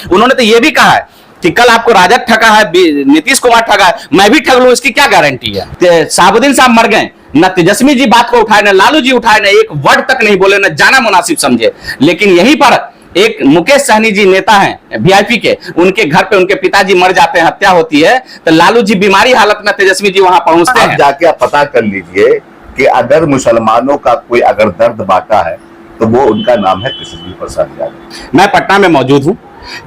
उन्होंने तो ये भी कहा है कि कल आपको राजद ठगा है, नीतीश कुमार ठगा है, मैं भी ठग लूं, इसकी क्या गारंटी है। शहाबुद्दीन साहब मर गए, न तेजस्वी जी बात को उठाए, न लालू जी उठाए, न एक वर्ड तक नहीं बोले, न जाना मुनासिब समझे। लेकिन यहीं पर एक मुकेश सहनी जी नेता हैं वीआईपी के, उनके घर पे उनके पिताजी मर जाते हैं, हत्या होती है, तो लालू जी बीमारी हालत में, तेजस्वी जी वहां पहुंचते हैं। जाके आप पता कर लीजिए कि अगर मुसलमानों का कोई अगर दर्द बांटा है तो वो उनका नाम है कृष्णजी प्रसाद यादव। मैं पटना में मौजूद हूं।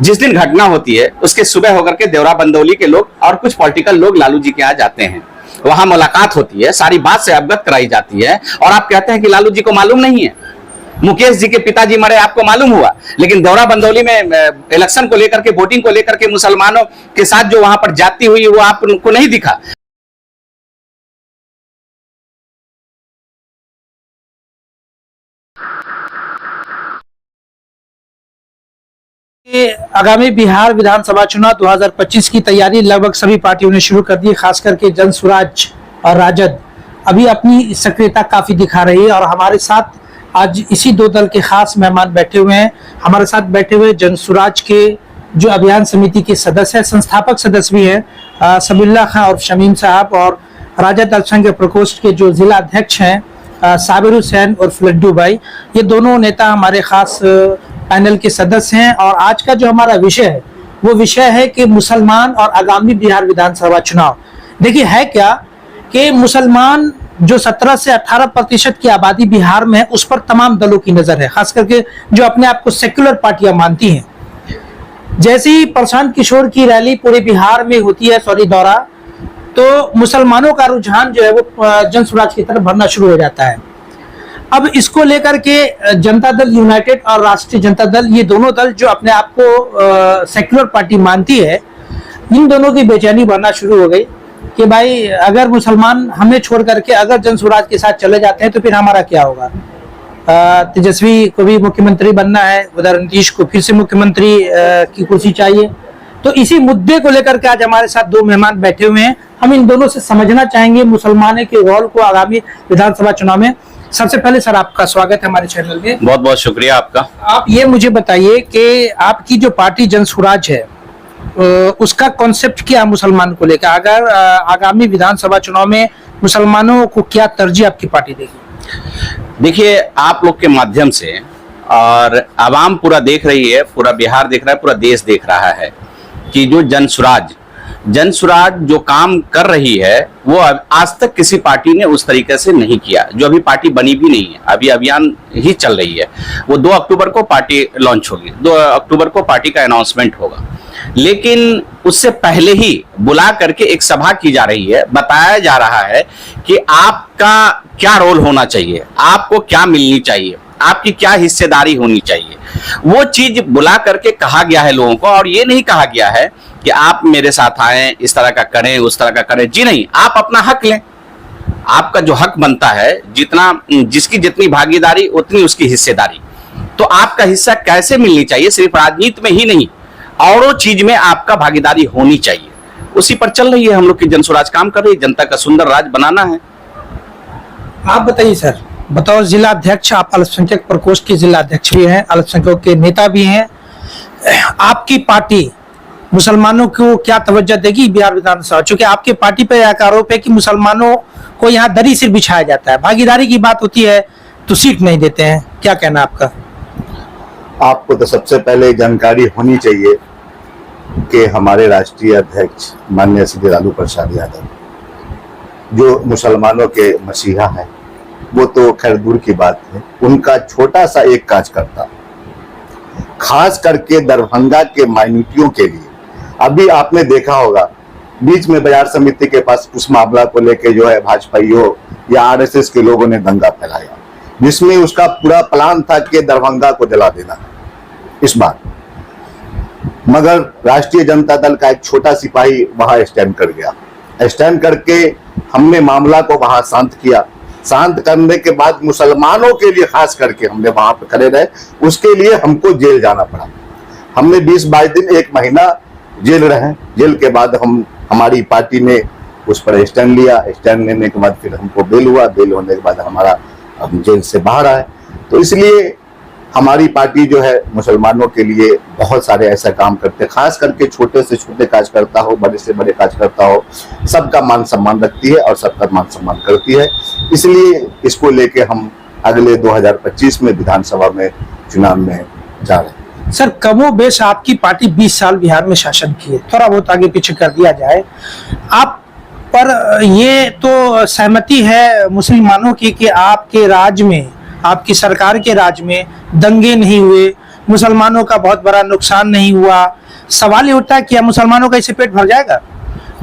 जिस दिन घटना होती है उसके सुबह होकर के देवरा बंदौली के लोग और कुछ पॉलिटिकल लोग लालू जी के यहाँ जाते हैं, वहां मुलाकात होती है, सारी बात से अवगत कराई जाती है, और आप कहते हैं कि लालू जी को मालूम नहीं है, मुकेश जी के पिताजी मरे आपको मालूम हुआ, लेकिन देवरा बंदौली में इलेक्शन को लेकर के, वोटिंग को लेकर के मुसलमानों के साथ जो वहां पर जाती हुई वो आपको नहीं दिखा। आगामी बिहार विधानसभा चुनाव 2025 की तैयारी लगभग सभी पार्टियों ने शुरू कर दी, खास करके जन स्वराज और राजद अभी अपनी सक्रियता काफी दिखा रही है। और हमारे साथ आज इसी दो दल के खास मेहमान बैठे हुए हैं। हमारे साथ बैठे हुए जन स्वराज के जो अभियान समिति के सदस्य हैं, संस्थापक सदस्य भी हैं, सबीउल्लाह खां और शमीम साहब, और राजद अल्पसंख्यक प्रकोष्ठ के जो जिला अध्यक्ष हैं साबिर हुसैन और लड्डू भाई, ये दोनों नेता हमारे खास पैनल के सदस्य हैं। और आज का जो हमारा विषय है वो विषय है कि मुसलमान और आगामी बिहार विधानसभा चुनाव। देखिए है क्या कि मुसलमान जो 17 से 18% की आबादी बिहार में है, उस पर तमाम दलों की नजर है, खास करके जो अपने आप को सेक्युलर पार्टियां मानती हैं। जैसे ही प्रशांत किशोर की रैली पूरे बिहार में होती है, सॉरी दौरा, तो मुसलमानों का रुझान जो है वो जन स्वराज की तरफ बढ़ना शुरू हो जाता है। अब इसको लेकर के जनता दल यूनाइटेड और राष्ट्रीय जनता दल, ये दोनों दल जो अपने आप को सेक्युलर पार्टी मानती है, इन दोनों की बेचैनी बढ़ना शुरू हो गई कि भाई अगर मुसलमान हमें छोड़ करके अगर जन स्वराज के साथ चले जाते हैं तो फिर हमारा क्या होगा। तेजस्वी को भी मुख्यमंत्री बनना है, उधर नीतीश को फिर से मुख्यमंत्री की कुर्सी चाहिए। तो इसी मुद्दे को लेकर के आज हमारे साथ दो मेहमान बैठे हुए हैं। हम इन दोनों से समझना चाहेंगे मुसलमानों के रोल को आगामी विधानसभा चुनाव में। सबसे पहले सर आपका स्वागत है हमारे चैनल में। बहुत बहुत शुक्रिया आपका। आप ये मुझे बताइए कि आपकी जो पार्टी जन स्वराज है उसका कॉन्सेप्ट क्या मुसलमान को लेकर, अगर आगामी विधानसभा चुनाव में मुसलमानों को क्या तरजीह आपकी पार्टी देगी? देखिए, आप लोग के माध्यम से और आवाम पूरा देख रही है, पूरा बिहार देख रहा है, पूरा देश देख रहा है कि जो जन स्वराज जो काम कर रही है वो आज तक किसी पार्टी ने उस तरीके से नहीं किया, जो अभी पार्टी बनी भी नहीं है, अभी अभियान ही चल रही है। वो 2 अक्टूबर को पार्टी लॉन्च होगी, 2 अक्टूबर को पार्टी का अनाउंसमेंट होगा, लेकिन उससे पहले ही बुला करके एक सभा की जा रही है, बताया जा रहा है कि आपका क्या रोल होना चाहिए, आपको क्या मिलनी चाहिए, आपकी क्या हिस्सेदारी होनी चाहिए। वो चीज बुला करके कहा गया है लोगों को, और ये नहीं कहा गया है कि आप मेरे साथ आए, इस तरह का करें, उस तरह का करें। जी नहीं, आप अपना हक लें, आपका जो हक बनता है, जिसकी जितनी भागीदारी उतनी उसकी हिस्सेदारी। तो आपका हिस्सा कैसे मिलनी चाहिए, सिर्फ राजनीति में ही नहीं, औरों चीज में आपका भागीदारी होनी चाहिए। उसी पर चल रही है हम लोग की जन स्वराज, काम कर रही है, जनता का सुंदर राज बनाना है। आप बताइए सर, बताओ, जिला अध्यक्ष, आप अल्पसंख्यक प्रकोष्ठ के जिला अध्यक्ष भी हैं, अल्पसंख्यकों के नेता भी हैं, आपकी पार्टी मुसलमानों को क्या तवज्जो देगी बिहार विधानसभा? चूंकि आपकी पार्टी पर एक आरोप है कि मुसलमानों को यहाँ दरी सिर बिछाया जाता है, भागीदारी की बात होती है तो सीट नहीं देते हैं, क्या कहना आपका? आपको तो सबसे पहले जानकारी होनी चाहिए कि हमारे राष्ट्रीय अध्यक्ष माननीय श्री लालू प्रसाद यादव जो मुसलमानों के मसीहा है, वो तो खैर दूर की बात है, उनका छोटा सा एक कार्यकर्ता खास करके दरभंगा के माइनॉरिटियों के लिए, अभी आपने देखा होगा बीच में बाजार समिति के पास उस मामला को लेके जो है भाजपाइयों या आरएसएस के लोगों ने दंगा फैलाया, जिसमें उसका पूरा प्लान था कि दरभंगा को जला देना इस बार। मगर राष्ट्रीय जनता दल का एक छोटा सिपाही वहां स्टैंड कर गया, स्टैंड करके हमने मामला को वहां शांत किया। शांत करने के बाद मुसलमानों के लिए खास करके हमने वहां पर खड़े रहे, उसके लिए हमको जेल जाना पड़ा। हमने 20-22 दिन, 1 महीना जेल रहे। जेल के बाद हमारी पार्टी ने उस पर स्टैंड लिया। स्टैंड लेने के बाद फिर हमको बेल हुआ, बेल होने के बाद हम जेल से बाहर आए। तो इसलिए हमारी पार्टी जो है मुसलमानों के लिए बहुत सारे ऐसा काम करते हैं, खास करके छोटे से छोटे कार्यकर्ता हो, बड़े से बड़े कार्यकर्ता हो, सबका मान सम्मान रखती है और सबका मान सम्मान करती है। इसलिए इसको लेके हम अगले 2025 में विधानसभा में चुनाव में जा रहे हैं। सर, कमोबेश आपकी पार्टी 20 साल बिहार में शासन की है, थोड़ा बहुत आगे पीछे कर दिया जाए, आप पर ये तो सहमति है मुसलमानों की कि आपके राज में, आपकी सरकार के राज में दंगे नहीं हुए, मुसलमानों का बहुत बड़ा नुकसान नहीं हुआ। सवाल ये उठता है कि मुसलमानों का इससे पेट भर जाएगा?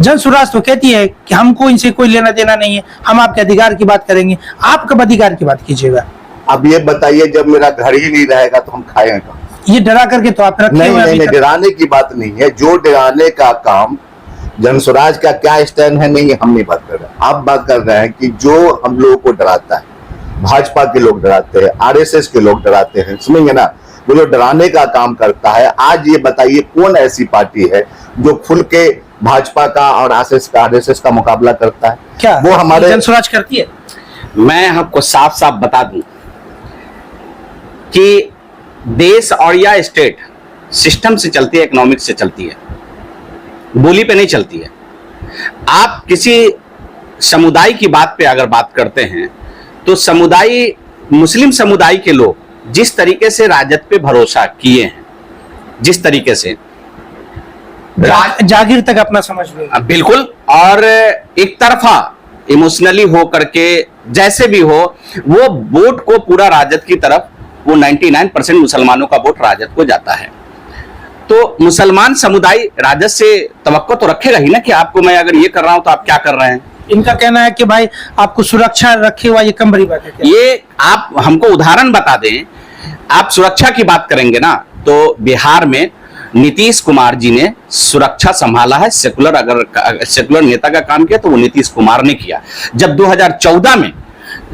जन सुराज तो कहती है कि हमको इनसे कोई लेना देना नहीं है, हम आपके अधिकार की बात करेंगे। आप कब अधिकार की बात कीजिएगा? अब ये बताइए, जब मेरा घर ही नहीं रहेगा तो हम खाएंगे? ये डरा करके तो आप रखे हुए हैं अभी नहीं, तक। डराने की बात नहीं है। जो डराने का काम, जनसुराज का क्या स्टैंड है, नहीं, हम नहीं बात कर रहे हैं। आप बात कर रहे हैं कि जो हम लोगों को डराता है, भाजपा के लोग डराते हैं, आरएसएस के लोग डराते हैं, समझेंगे ना, वो जो डराने का काम करता है। आज ये बताइए कौन ऐसी पार्टी है जो खुल के भाजपा का और आरएसएस का मुकाबला करता है? क्या वो हमारे जनसुराज करती है? मैं आपको साफ साफ बता दूं कि देश और या स्टेट सिस्टम से चलती है, इकोनॉमिक्स से चलती है, बोली पे नहीं चलती है। आप किसी समुदाय की बात पे अगर बात करते हैं तो समुदाय, मुस्लिम समुदाय के लोग जिस तरीके से राजद पे भरोसा किए हैं, जिस तरीके से जागीर तक अपना समझ लो। बिल्कुल, और एक तरफा इमोशनली हो करके जैसे भी हो, वो वोट को पूरा राजद की तरफ, वो 99% मुसलमानों का वोट राजद को जाता है। तो मुसलमान समुदाय राजद से तवक्को तो रखेगा ही ना कि आपको मैं अगर ये कर रहा हूं तो आप क्या कर रहे हैं। इनका कहना है कि भाई आपको सुरक्षा रखे हुआ, ये कम बड़ी बात है क्या? ये आप हमको उदाहरण बता दें। आप सुरक्षा की बात करेंगे ना, तो बिहार में नीतीश कुमार जी ने सुरक्षा संभाला है। सेकुलर, अगर सेकुलर नेता का काम किया तो वो नीतीश कुमार ने किया। जब 2014 में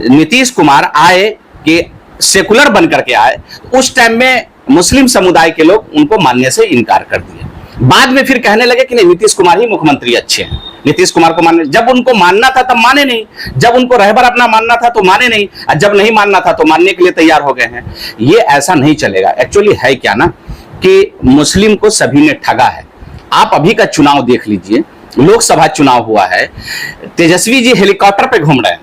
नीतीश कुमार आए कि सेकुलर बन करके आए, उस टाइम में मुस्लिम समुदाय के लोग उनको मानने से इनकार कर दिए। बाद में फिर कहने लगे कि नहीं, नीतीश कुमार ही मुख्यमंत्री अच्छे हैं, नीतीश कुमार को मानने। जब उनको मानना था तब माने नहीं, जब उनको रहबर अपना मानना था तो माने नहीं, और जब नहीं मानना था तो मानने के लिए तैयार हो गए हैं। ये ऐसा नहीं चलेगा। एक्चुअली है क्या ना कि मुस्लिम को सभी ने ठगा है। आप अभी का चुनाव देख लीजिए, लोकसभा चुनाव हुआ है, तेजस्वी जी हेलीकॉप्टर पे घूम रहे हैं।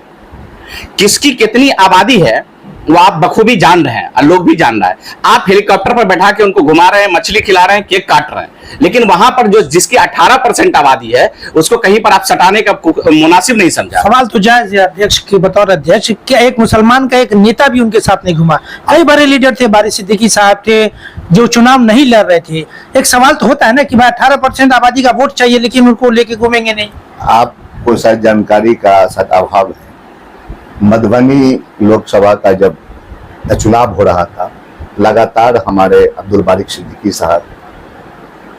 किसकी कितनी आबादी है वो आप बखूबी जान रहे हैं और लोग भी जान रहा है। आप हेलीकॉप्टर पर बैठा के उनको घुमा रहे हैं, मछली खिला रहे हैं, केक काट रहे हैं, लेकिन वहां पर जो जिसकी 18% आबादी है उसको कहीं पर आप सटाने का मुनासिब नहीं समझा। सवाल तो जायज है अध्यक्ष के बतौर अध्यक्ष, क्या एक मुसलमान का एक नेता भी उनके साथ नहीं घुमा? कई बड़े लीडर थे, बारिश सिद्दीकी साहब थे जो चुनाव नहीं लड़ रहे थे। एक सवाल तो होता है ना कि भाई 18% आबादी का वोट चाहिए लेकिन उनको लेके घूमेंगे नहीं। आपको शायद जानकारी का शायद अभाव है। मधुबनी लोकसभा का जब चुनाव हो रहा था, लगातार हमारे अब्दुल बारिक सिद्दीकी साहब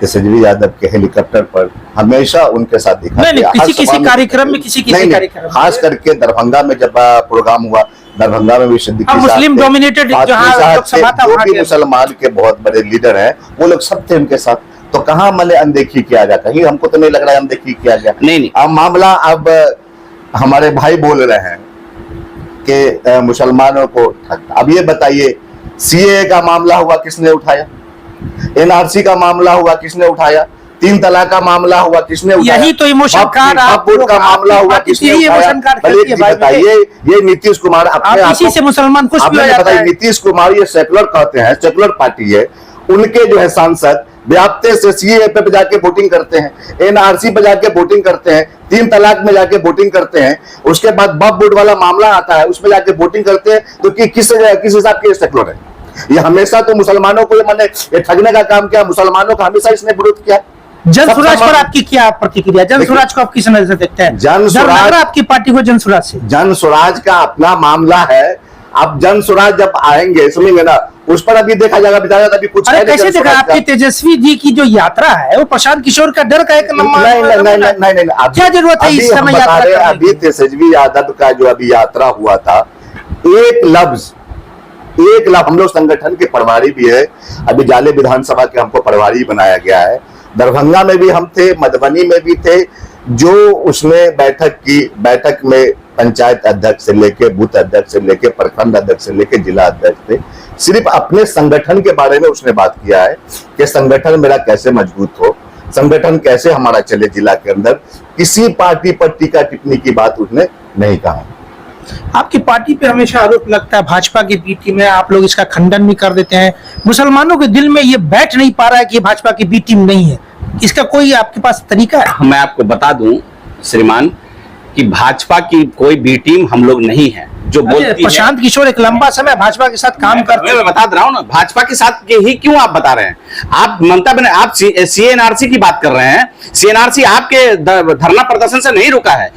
तेजस्वी यादव के हेलीकॉप्टर पर हमेशा उनके साथ दिखा। किसी कार्यक्रम में, किसी कार्यक्रम, खास करके दरभंगा में जब प्रोग्राम हुआ, दरभंगा में भी सिद्दीकी साहब, मुस्लिम डोमिनेटेड जो भी मुसलमान के बहुत बड़े लीडर हैं, वो लोग सब थे उनके साथ। तो कहाँ मले अनदेखी किया जाए? कहीं हमको तो नहीं लग रहा है अनदेखी किया गया। नहीं। अब मामला, अब हमारे भाई बोल रहे हैं कि मुसलमानों को ठगना। अब ये बताइए, सीए का मामला हुआ, किसने उठाया? एनआरसी का मामला हुआ, किसने उठाया? 3 तलाक का मामला हुआ, किसने उठाया? यही तो इमोशन कार्ड का मामला हुआ, किसने उठाया? बताइए, ये नीतीश कुमार अपने इसी से मुसलमान खुश भी हो जाता है। नीतीश कुमार ये सेकुलर कहते हैं, सेकुलर पार्टी है, उनके जो है सांसद व्याप्ते से सीए पे जाके वोटिंग करते हैं, एनआरसी पे जाके वोटिंग करते हैं, 3 तलाक में जाके वोटिंग करते हैं, उसके बाद बब वोट वाला मामला आता है, उसमें जाके वोटिंग करते हैं। तो किस हिसाब के सेकुलर है? ये हमेशा तो मुसलमानों को ये ठगने का काम किया, मुसलमानों का हमेशा इसने विरोध किया। जनसुराज पर आपकी क्या प्रतिक्रिया? जनसुराज को आप किस नजर से देखते हैं? जनसुराज, आपकी पार्टी को जनसुराज से? जनसुराज का अपना मामला है। अब जनसुराज जब आएंगे, समझेंगे ना, उस पर अभी देखा जाएगा। बेचारा अभी कुछ कैसे देखा? आपकी तेजस्वी जी की जो यात्रा है वो प्रशांत किशोर का डर का एक नहीं, क्या जरूरत है इस समय यात्रा? अभी तेजस्वी यादव का जो अभी यात्रा हुआ था, एक लफ्ज हम लोग संगठन के प्रभारी भी है, अभी जाले विधानसभा के हमको प्रभारी बनाया गया है। दरभंगा में भी हम थे, मधुबनी में भी थे। जो उसने बैठक में पंचायत अध्यक्ष से लेके, बूथ अध्यक्ष से लेके, प्रखंड अध्यक्ष से लेके जिला अध्यक्ष थे, सिर्फ अपने संगठन के बारे में उसने बात किया है कि संगठन मेरा कैसे मजबूत हो, संगठन कैसे हमारा चले जिला के अंदर। किसी पार्टी पर टीका टिप्पणी की बात उसने नहीं कहा। आपकी पार्टी पे हमेशा आरोप लगता है भाजपा की बी टीम है, आप लोग इसका खंडन भी कर देते हैं। मुसलमानों के दिल में ये बैठ नहीं पा रहा है कि भाजपा की बी टीम नहीं है, इसका कोई आपके पास तरीका है? मैं आपको बता दूं श्रीमान कि भाजपा की कोई बी टीम हम लोग नहीं है जो बोलती है। प्रशांत किशोर एक लंबा समय भाजपा के साथ काम करते हैं। मैं बता रहा हूं ना, भाजपा के साथ ही क्यों आप बता रहे हैं? आप ममता बनर्जी, आप सीएनआरसी की बात कर रहे हैं। सीएनआरसी आपके धरना प्रदर्शन से नहीं रुका है।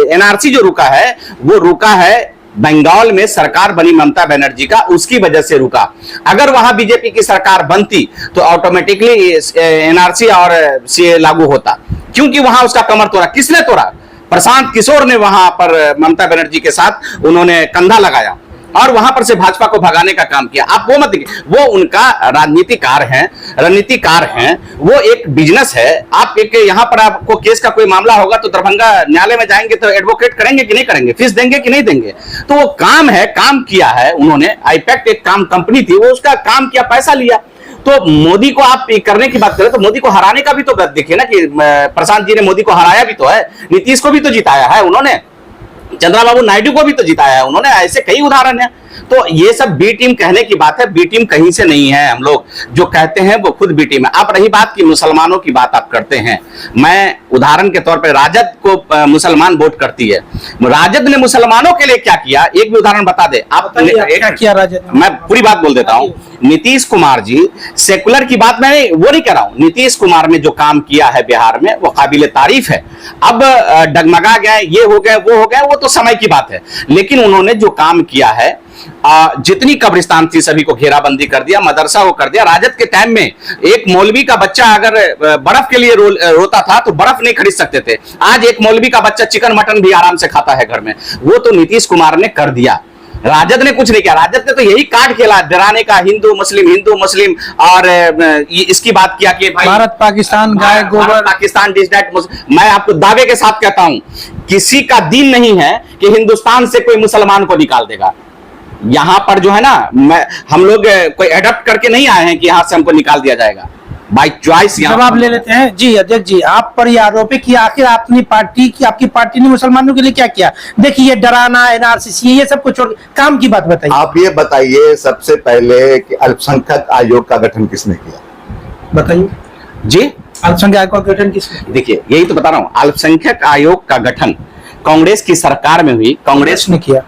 एनआरसी जो रुका है वो रुका है बंगाल में सरकार बनी ममता बनर्जी का, उसकी वजह से रुका। अगर वहां बीजेपी की सरकार बनती तो ऑटोमेटिकली एनआरसी और सीए लागू होता, क्योंकि वहां उसका कमर तोड़ा। किसने तोड़ा? प्रशांत किशोर ने वहां पर ममता बनर्जी के साथ उन्होंने कंधा लगाया और वहां पर से भाजपा को भगाने का काम किया। आप वो मत देखिए, वो उनका रणनीतिकार हैं, वो एक बिजनेस है। आप एक यहाँ पर आपको केस का कोई मामला होगा तो दरभंगा न्यायालय में जाएंगे तो एडवोकेट करेंगे कि नहीं करेंगे, फीस देंगे कि नहीं देंगे? तो वो काम है, काम किया है उन्होंने। आईपैक्ट एक काम कंपनी थी, वो उसका काम किया, पैसा लिया। तो मोदी को आप करने की बात करें तो मोदी को हराने का भी तो देखिए ना कि प्रशांत जी ने मोदी को हराया भी तो है, नीतीश को भी तो जिताया है उन्होंने, चंद्रबाबू नायडू को भी तो जिताया है उन्होंने। ऐसे कई उदाहरण हैं। तो ये सब बी टीम कहने की बात है, बी टीम कहीं से नहीं है। हम लोग जो कहते हैं वो खुद बी टीम है। अब रही बात कि मुसलमानों की बात आप करते हैं, मैं उदाहरण के तौर पे राजद को मुसलमान वोट करती है, राजद ने मुसलमानों के लिए क्या किया, एक भी उदाहरण बता दे आप। क्या किया राजद? मैं पूरी बात बोल देता हूं। नीतीश कुमार जी, सेकुलर की बात मैं वो नहीं कह रहा हूं, नीतीश कुमार ने जो काम किया है बिहार में वो काबिले तारीफ है। अब डगमगा गए, ये हो गए, वो हो गए, वो तो समय की बात है। लेकिन उन्होंने जो काम किया है, जितनी कब्रिस्तान थी सभी को घेराबंदी कर दिया, मदरसा को कर दिया। राजद के टाइम में एक मौलवी का बच्चा अगर बर्फ के लिए रोता था तो बर्फ नहीं खरीद सकते थे। आज एक मौलवी का बच्चा चिकन मटन भी आराम से खाता है घर में। वो तो नीतीश कुमार ने कर दिया, राजद ने कुछ नहीं किया। राजद ने तो यही कार्ड खेला डराने का, हिंदू मुस्लिम और इसकी बात किया कि भाई भारत पाकिस्तान गाय गोबर, पाकिस्तान दिस दैट। मैं आपको दावे के साथ कहता हूं, किसी का दिन नहीं है कि हिंदुस्तान से कोई मुसलमान को निकाल देगा। यहां पर जो है ना, हम लोग कोई एडप्ट करके नहीं आए हैं कि यहां से हमको निकाल दिया जाएगा बाय चॉइस। जवाब ले लेते हैं जी अध्यक्ष जी, आप पर यह आरोप है कि आखिर आपकी पार्टी ने मुसलमानों के लिए क्या किया? देखिए, डराना, एनआरसी, ये सब कुछ, काम की बात बताइए। आप ये बताइए सबसे पहले कि अल्पसंख्यक आयोग का गठन किसने किया? बताइए जी। अल्पसंख्यक आयोग का गठन किसने? देखिए, यही तो बता रहा हूं, अल्पसंख्यक आयोग का गठन कांग्रेस की सरकार में हुई, कांग्रेस ने किया।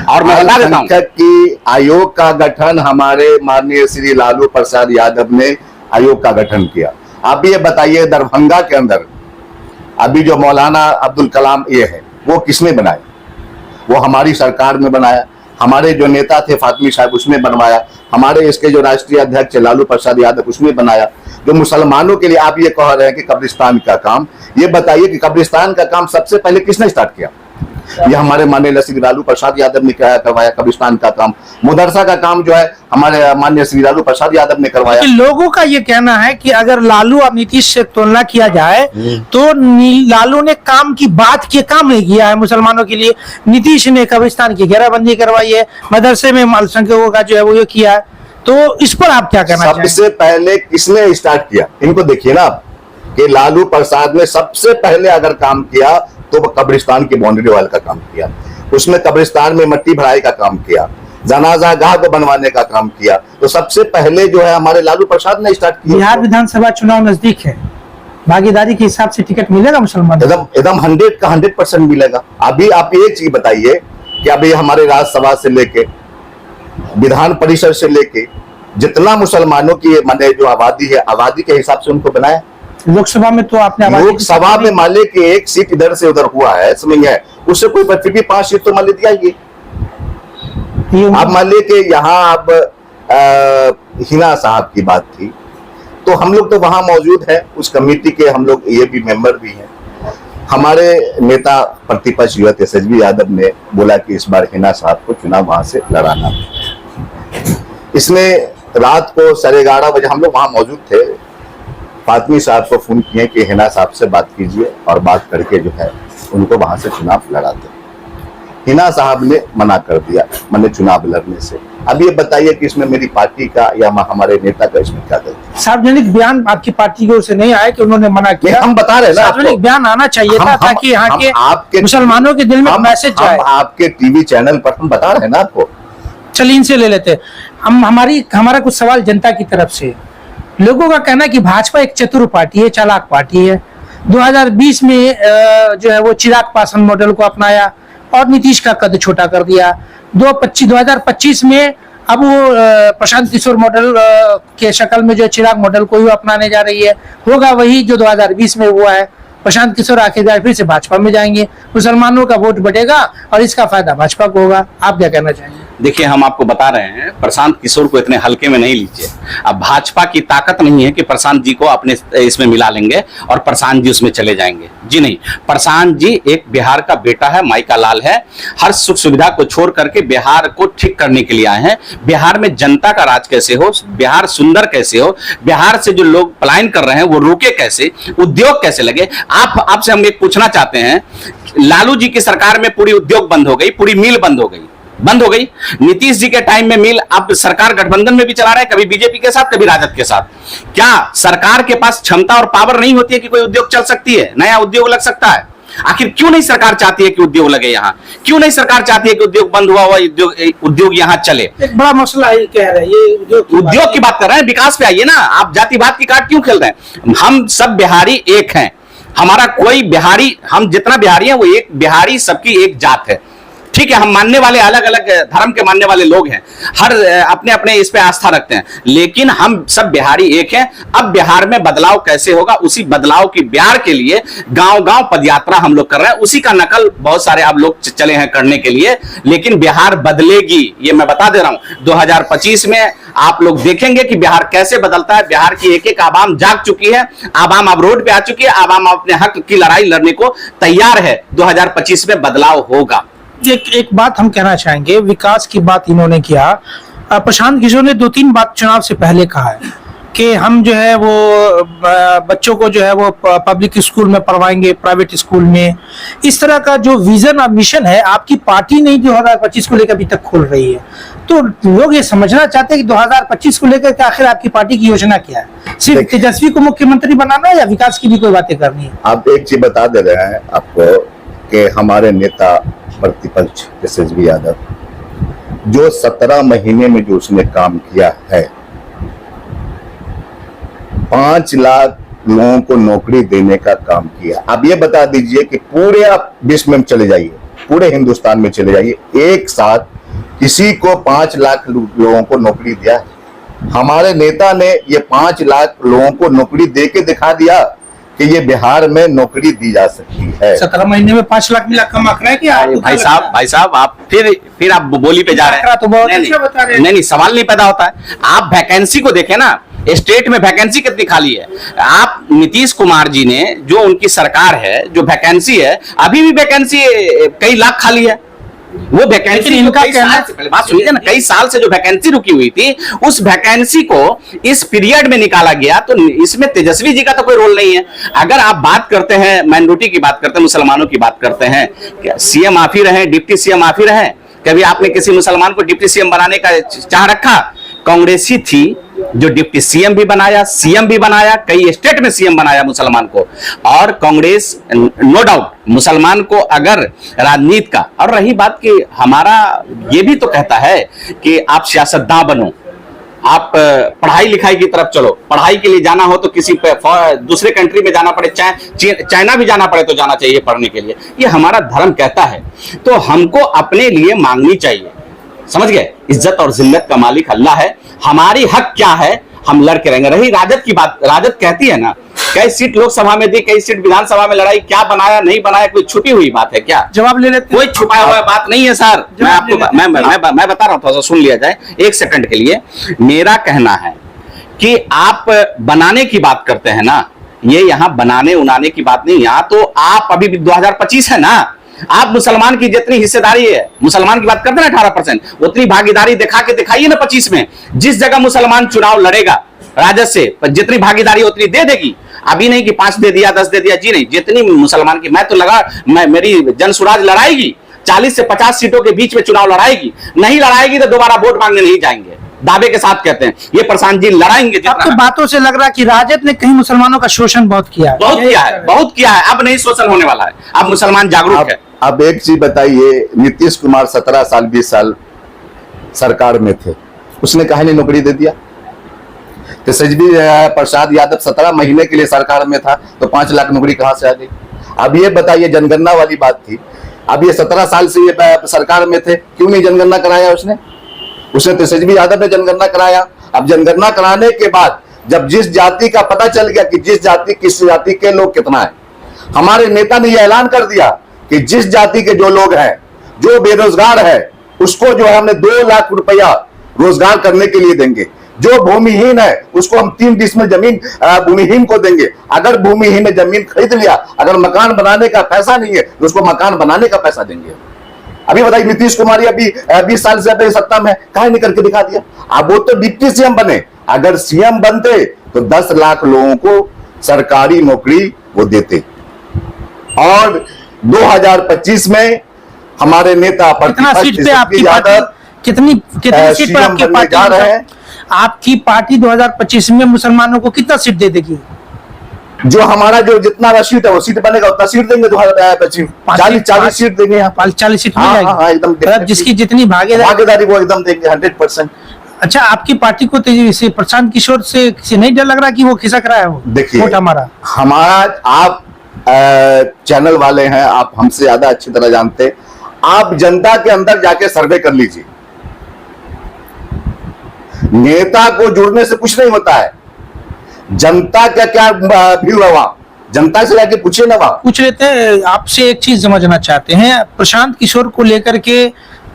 और मैं बता देता हूं कि आयोग का गठन हमारे माननीय श्री लालू प्रसाद यादव ने आयोग का गठन किया। आप ये बताइए, दरभंगा के अंदर अभी जो मौलाना अब्दुल कलाम ये है, वो किसने बनाया? वो हमारी सरकार में बनाया। हमारे जो नेता थे फातमी साहब, उसने बनवाया। हमारे इसके जो राष्ट्रीय अध्यक्ष लालू प्रसाद यादव, उसने बनाया। जो मुसलमानों के लिए आप ये कह रहे हैं कि कब्रिस्तान का काम, ये बताइए कि कब्रिस्तान का काम सबसे पहले किसने स्टार्ट किया? ये हमारे माननीय श्री लालू प्रसाद यादव ने करवाया। कब्रिस्तान का काम, मदरसा का काम जो है हमारे माननीय श्री लालू प्रसाद यादव ने करवाया। लोगों का ये कहना है कि अगर लालू और नीतीश से तुलना किया जाए तो लालू ने काम की बात के काम नहीं किया है मुसलमानों के लिए। नीतीश ने कब्रिस्तान की घेराबंदी करवाई है, मदरसे में अल्पसंख्यकों का जो है वो ये किया है। तो इस पर आप क्या कहना चाहेंगे? सबसे पहले किसने स्टार्ट किया? इनको देखिए ना कि लालू प्रसाद ने सबसे पहले अगर काम किया तो वो कब्रिस्तान की बाउंड्री वाल का काम किया। उसमें कब्रिस्तान में मिट्टी भराई का काम किया, जनाजा गाह को बनवाने का काम किया। तो सबसे पहले जो है हमारे लालू प्रसाद ने स्टार्ट किया। बिहार विधानसभा चुनाव नजदीक है, भागीदारी के हिसाब से टिकट मिलेगा मुसलमान? एकदम 100 का 100% मिलेगा। अभी आप एक चीज बताइए कि अभी हमारे राज्यसभा से लेके विधान परिषद से लेके जितना मुसलमानों की माने जो आबादी है, आबादी के हिसाब से उनको बनाया। लोकसभा में तो आपने लोकसभा में मान ले कि एक सीट इधर से उधर हुआ है, समझ है, उससे कोई फिर भी 5 सीट तो मान ले दिया। आप मान ले कि यहाँ अब हिना साहब की बात थी तो हम लोग तो वहां मौजूद है, उस कमेटी के हम लोग ये भी मेंबर भी हैं। हमारे नेता प्रतिपक्ष युवा तेजस्वी यादव ने बोला कि इस बार हिना साहब को चुनाव वहां से लड़ाना। इसने रात को 11:30 बजे हम लोग वहां मौजूद थे, फातमी साहब को फोन किए कि हिना साहब से बात कीजिए और बात करके जो है उनको वहां से चुनाव लड़ाते। हिना साहब ने मना कर दिया मैंने चुनाव लड़ने से। अब ये बताइए कि इसमें मेरी पार्टी का या हमारे नेता का इसमें क्या गलती? सार्वजनिक बयान आपकी पार्टी की ओर से नहीं आया कि उन्होंने मना किया? हम बता रहे हैं ना, सार्वजनिक बयान आना चाहिए था ताकि यहाँ के आपके मुसलमानों के दिल में मैसेज जाए। आपके टीवी चैनल पर हम बता रहे हैं ना आपको। चलिए इनसे ले लेते हैं। हमारा कुछ सवाल जनता की तरफ से। लोगों का कहना है कि भाजपा एक चतुर पार्टी है, चालाक पार्टी है। 2020 में जो है वो चिराग पासवान मॉडल को अपनाया और नीतीश का कद छोटा कर दिया। 2025 में अब वो प्रशांत किशोर मॉडल के शक्ल में जो चिराग मॉडल को ही अपनाने जा रही है। होगा वही जो 2020 में हुआ है। प्रशांत किशोर आखिरकार फिर से भाजपा में जाएंगे, मुसलमानों का वोट बढ़ेगा और इसका फायदा भाजपा को होगा। आप क्या कहना चाहेंगे? देखिए, हम आपको बता रहे हैं, प्रशांत किशोर को इतने हल्के में नहीं लीजिए। अब भाजपा की ताकत नहीं है कि प्रशांत जी को अपने इसमें मिला लेंगे और प्रशांत जी उसमें चले जाएंगे। जी नहीं, प्रशांत जी एक बिहार का बेटा है, माई का लाल है। हर सुख सुविधा को छोड़ करके बिहार को ठीक करने के लिए आए हैं। बिहार में जनता का राज कैसे हो, बिहार सुंदर कैसे हो, बिहार से जो लोग पलायन कर रहे हैं वो रुके कैसे, उद्योग कैसे लगे। आपसे हम एक पूछना चाहते हैं, लालू जी की सरकार में पूरी उद्योग बंद हो गई, पूरी मिल बंद हो गई। नीतीश जी के टाइम में मिल, अब सरकार गठबंधन में भी चला रहा है, कभी बीजेपी के साथ कभी राजद के साथ। क्या सरकार के पास क्षमता और पावर नहीं होती है कि कोई उद्योग चल सकती है, नया उद्योग लग सकता है? आखिर क्यों नहीं सरकार चाहती है कि उद्योग लगे यहाँ? क्यों नहीं सरकार चाहती है कि उद्योग बंद हुआ उद्योग यहाँ चले? एक बड़ा मसला है, कह रहे हैं ये उद्योग की बात कर रहे हैं, विकास पे आइए ना। आप जातिवाद की कार्ड क्यों खेल रहे हैं? हम सब बिहारी एक हैं। हमारा कोई बिहारी, हम जितना बिहारी हैं वो एक बिहारी, सबकी एक जात है। ठीक है, हम मानने वाले अलग अलग धर्म के मानने वाले लोग हैं, हर अपने अपने इस पे आस्था रखते हैं, लेकिन हम सब बिहारी एक हैं। अब बिहार में बदलाव कैसे होगा, उसी बदलाव की बिहार के लिए गांव गांव पदयात्रा हम लोग कर रहे हैं। उसी का नकल बहुत सारे आप लोग चले हैं करने के लिए, लेकिन बिहार बदलेगी, ये मैं बता दे रहा हूं। 2025 में आप लोग देखेंगे कि बिहार कैसे बदलता है। बिहार की एक एक आवाम जाग चुकी है, आवाम अब रोड पे आ चुकी है, आवाम अपने हक की लड़ाई लड़ने को तैयार है। 2025 में बदलाव होगा। एक बात हम कहना चाहेंगे, विकास की बात इन्होंने किया। प्रशांत किशोर ने 2-3 बात चुनाव से पहले कहा है कि हम जो है वो बच्चों को जो है वो पब्लिक स्कूल में पढ़वाएंगे, प्राइवेट स्कूल में। इस तरह का जो विजन और मिशन है आपकी पार्टी नहीं 2025 को लेकर अभी तक खोल रही है। तो लोग ये समझना चाहते हैं कि 2025 को लेकर आखिर आपकी पार्टी की योजना क्या है? सिर्फ तेजस्वी को मुख्यमंत्री बनाना है या विकास की भी कोई बातें करनी है? आप एक चीज बता दे रहे हैं आपको कि हमारे नेता प्रतिपक्ष तेजस्वी यादव, जो 17 महीने में जो उसने काम किया है, 5 लाख लोगों को नौकरी देने का काम किया। अब ये बता दीजिए कि पूरे आप विश्व में चले जाइए, पूरे हिंदुस्तान में चले जाइए, एक साथ किसी को 5 लाख लोगों को नौकरी दिया है? हमारे नेता ने ये 5 लाख लोगों को नौकरी दे के दिखा दिया कि ये बिहार में नौकरी दी जा सकती है। 17 महीने में 5 लाख मिला, कम आंकड़ा है कि भाई साहब आप फिर आप बोली पे जा रहे हैं। तो बहुत अच्छा बता रहे हैं। नहीं, सवाल नहीं पैदा होता है। आप वैकेंसी को देखें ना, स्टेट में वैकेंसी कितनी खाली है। आप नीतीश कुमार जी ने, जो उनकी सरकार है, जो वैकेंसी है, अभी भी वैकेंसी कई लाख खाली है। वो वैकेंसी इनका कहना, पहले बात सुनिए ना, कई साल से जो वैकेंसी रुकी हुई थी, उस वैकेंसी को इस पीरियड में निकाला गया। तो इसमें तेजस्वी जी का तो कोई रोल नहीं है। अगर आप बात करते हैं माइनॉरिटी की, बात करते हैं मुसलमानों की, बात करते हैं, क्या सीएम आप ही रहे, डिप्टी सीएम आप ही रहे? कभी आपने किसी मुसलमान को डिप्टी सीएम बनाने का चाह रखा? कांग्रेस ही थी जो डिप्टी सीएम भी बनाया, सीएम भी बनाया, कई स्टेट में सीएम बनाया मुसलमान को। और कांग्रेस नो डाउट मुसलमान को अगर राजनीति का, और रही बात कि हमारा ये भी तो कहता है कि आप सियासतदां बनो, आप पढ़ाई लिखाई की तरफ चलो। पढ़ाई के लिए जाना हो तो किसी दूसरे कंट्री में जाना पड़े, चाइना भी जाना पड़े तो जाना चाहिए पढ़ने के लिए, ये हमारा धर्म कहता है। तो हमको अपने लिए मांगनी चाहिए, समझ गए? इज्जत और जिल्लत का मालिक अल्लाह है। हमारी हक क्या है, हम लड़ के रहेंगे। रही राजद की बात, राजद कहती है ना, कई सीट लोकसभा में दी, कई सीट विधानसभा में लड़ाई, क्या बनाया नहीं बनाया कोई छुपी हुई बात है क्या? जवाब ले लेते, कोई छुपाया हुआ बात नहीं है सर। मैं आपको मैं बता रहा हूं, थोड़ा सा सुन लिया जाए 1 सेकंड के लिए। मेरा कहना है कि आप बनाने की बात करते हैं ना, ये यहाँ बनाने उनाने की बात नहीं। यहाँ तो आप अभी 2025 है ना, आप मुसलमान की जितनी हिस्सेदारी है, मुसलमान की बात करते हैं ना 18%, उतनी भागीदारी दिखा के दिखाइए ना 25 में। जिस जगह मुसलमान चुनाव लड़ेगा राजद से, जितनी भागीदारी उतनी दे देगी। अभी नहीं कि 5 दे दिया 10 दे दिया, जी नहीं, जितनी मुसलमान की मैं तो लगा, मेरी जन सुराज लड़ाएगी 40 से 50 सीटों के बीच में चुनाव लड़ाएगी, नहीं लड़ाएगी तो दोबारा वोट मांगने नहीं जाएंगे, दावे के साथ कहते हैं। ये प्रशांत जी लड़ाएंगे। आपको बातों से लग रहा है कि राजद ने कहीं मुसलमानों का शोषण बहुत किया है। बहुत किया है, बहुत किया है। अब नहीं शोषण होने वाला है, अब मुसलमान जागरूक है। अब एक चीज बताइए, नीतीश कुमार 17 साल 20 साल सरकार में थे, उसने काहे नहीं नौकरी दे दिया? तेजस्वी प्रसाद यादव 17 महीने के लिए सरकार में था, तो 5 लाख नौकरी कहां से आ गई? अब ये बताइए, जनगणना वाली बात थी, अब ये 17 साल से ये सरकार में थे, क्यों नहीं जनगणना कराया उसने तेजस्वी यादव ने जनगणना कराया। अब जनगणना कराने के बाद जब जिस जाति का पता चल गया कि किस जाति के लोग कितना है, हमारे नेता ने यह ऐलान कर दिया कि जिस जाति के जो लोग हैं, जो बेरोजगार है, उसको जो है हमने 2 लाख रुपया रोजगार करने के लिए देंगे। जो भूमिहीन है उसको हम 3 डिसमिल जमीन भूमिहीन को देंगे। अगर भूमिहीन ने जमीन खरीद लिया, अगर मकान बनाने का पैसा नहीं है तो उसको मकान बनाने का पैसा देंगे। अभी बताइए, नीतीश कुमार अभी 20 साल से अपनी सत्ता में काहे नहीं करके दिखा दिया? अब वो तो डिप्टी सीएम बने, अगर सीएम बनते तो 10 लाख लोगों को सरकारी नौकरी वो देते। और 2025 में हमारे नेता कितना सीट पे आपकी पार्टी, कितनी सीट पर आपकी पार्टी जा रहे हैं? आपकी पार्टी 2025 में मुसलमानों को कितना सीट दे देगी? जो हमारा जो जितना सीट है वो सीट बनेगा उतना सीट देंगे। 2025 40 सीट देंगे यहाँ, 40 सीट मिल जाएगी एकदम, मतलब जिसकी जितनी भागीदारी वो एकदम देंगे 100%। अच्छा, आपकी पार्टी को तो प्रशांत किशोर से नहीं डर लग रहा कि वो खिसक रहा है? वो देखिए, हमारा आप चैनल वाले हैं, आप हमसे ज्यादा अच्छी तरह जानते हैं। आप जनता के अंदर जाके सर्वे कर लीजिए, नेता को जुड़ने से कुछ नहीं होता है। जनता का क्या व्यू है वहां, जनता से जाके पूछिए ना। वहां पूछ लेते हैं, आपसे एक चीज समझना चाहते हैं। प्रशांत किशोर को लेकर के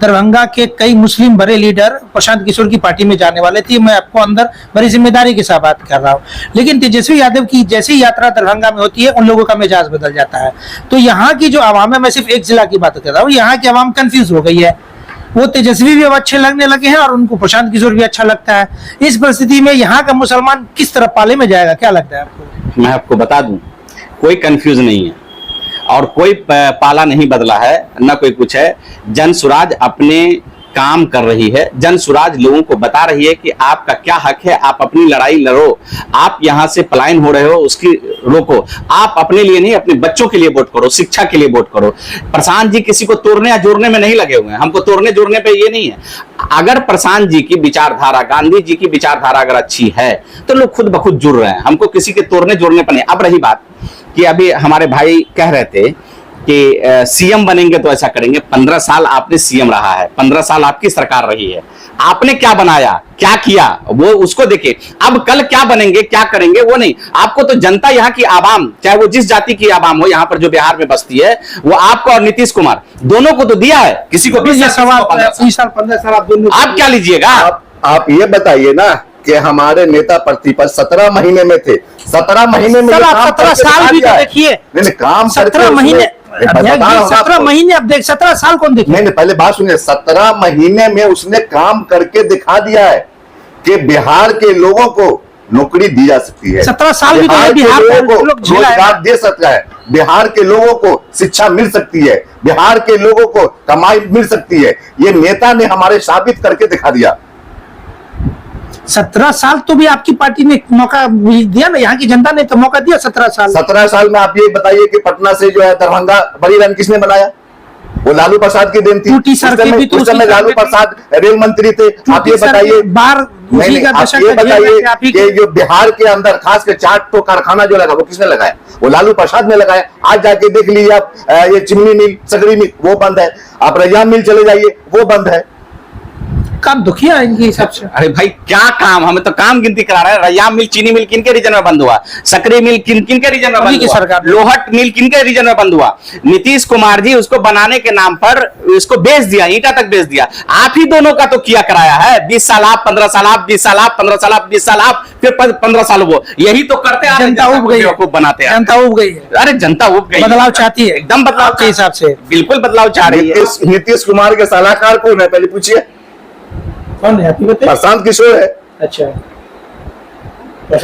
दरभंगा के कई मुस्लिम बड़े लीडर प्रशांत किशोर की पार्टी में जाने वाले थे। मैं आपको अंदर बड़ी जिम्मेदारी के साथ बात कर रहा हूँ, लेकिन तेजस्वी यादव की जैसी यात्रा दरभंगा में होती है उन लोगों का मिजाज बदल जाता है। तो यहाँ की जो आवाम है, मैं सिर्फ एक जिला की बात कर रहा हूँ, यहाँ की आवाम कंफ्यूज हो गई है। वो तेजस्वी भी अब अच्छे लगने लगे हैं और उनको प्रशांत किशोर भी अच्छा लगता है। इस परिस्थिति में यहाँ का मुसलमान किस तरह पाले में जाएगा, क्या लगता है आपको? मैं आपको बता दूं, कोई कंफ्यूज नहीं है और कोई पाला नहीं बदला है, ना कोई कुछ है। जन सुराज अपने काम कर रही है। जन सुराज लोगों को बता रही है कि आपका क्या हक है, आप अपनी लड़ाई लड़ो। आप यहां से पलायन हो रहे हो, उसकी रोको। आप अपने लिए नहीं, अपने बच्चों के लिए वोट करो, शिक्षा के लिए वोट करो। प्रशांत जी किसी को तोड़ने या जोड़ने में नहीं लगे हुए हैं, हमको तोड़ने जोड़ने पे ये नहीं है। अगर प्रशांत जी की विचारधारा, गांधी जी की विचारधारा अगर अच्छी है तो लोग खुद ब खुद जुड़ रहे हैं, हमको किसी के तोड़ने जोड़ने पर नहीं। अब रही बात कि अभी हमारे भाई कह रहे थे कि सीएम बनेंगे तो ऐसा करेंगे। 15 साल आपने सीएम रहा है, 15 साल आपकी सरकार रही है, आपने क्या बनाया, क्या किया, वो उसको देखिए। अब कल क्या बनेंगे, क्या करेंगे, वो नहीं। आपको तो जनता, यहाँ की आवाम, चाहे वो जिस जाति की आवाम हो, यहाँ पर जो बिहार में बसती है, वो आपको और नीतीश कुमार दोनों को तो दिया है। किसी को 20 साल 15 साल आप दोनों, आप क्या लीजिएगा? आप ये बताइए ना कि हमारे नेता प्रतिपक्ष 17 महीने में थे। 17 महीने में 17 साल भी तो देखिए, काम 17 महीने, 17 महीने, अब देख 17 साल कौन देखे? नहीं, पहले बात सुनिए। 17 महीने में उसने काम करके दिखा दिया है कि बिहार के लोगों को नौकरी दी जा सकती है। 17 साल भी बिहार के लोगों को रोजगार दे सकता है, बिहार के लोगों को शिक्षा मिल सकती है, बिहार के लोगों को कमाई मिल सकती है। ये नेता ने हमारे साबित करके दिखा दिया। 17 साल तो भी आपकी पार्टी ने मौका दिया ना, यहाँ की जनता ने तो मौका दिया। 17 साल में आप ये बताइए कि पटना से जो है दरभंगा बड़ी लाइन किसने बनाया? वो लालू प्रसाद की देन थी। उस समय लालू प्रसाद रेल मंत्री थे। आप ये बताइए, आप ये बताइए कि जो बिहार के अंदर खास कर चाट तो कारखाना जो लगा वो किसने लगाया? वो लालू प्रसाद ने लगाया। आज जाके देख लीजिए आप, ये चिमनी मिल, सकरी मिल वो बंद है। आप रैयाम मिल चले जाइए, वो बंद है। काम दुखिया है इनके हिसाब से। अरे भाई क्या काम, हमें तो काम गिनती करा रहे हैं। रैयाम मिल, चीनी मिल किनके रीजन में बंद हुआ? सकरी मिल किनके रीजन में बंद हुआ? सरकार। लोहट मिल किनके रीजन में बंद हुआ? नीतीश कुमार जी उसको बनाने के नाम पर इसको बेच दिया, ईटा तक बेच दिया। आप ही दोनों का तो किया कराया है। 20 साल आप, 15 साल आप, 20 साल आप, 15 साल आप, 20 साल आप, फिर 15 साल वो, यही तो करते हैं। जनता उब गई है, बनाते हैं। जनता उब गई है। अरे जनता उब गई, बदलाव चाहती है, एकदम बदलाव के हिसाब से बिल्कुल बदलाव चाह रही है। नीतीश कुमार के सलाहकार कौन है पहले पूछिए? कौन है? प्रशांत किशोर है। अच्छा,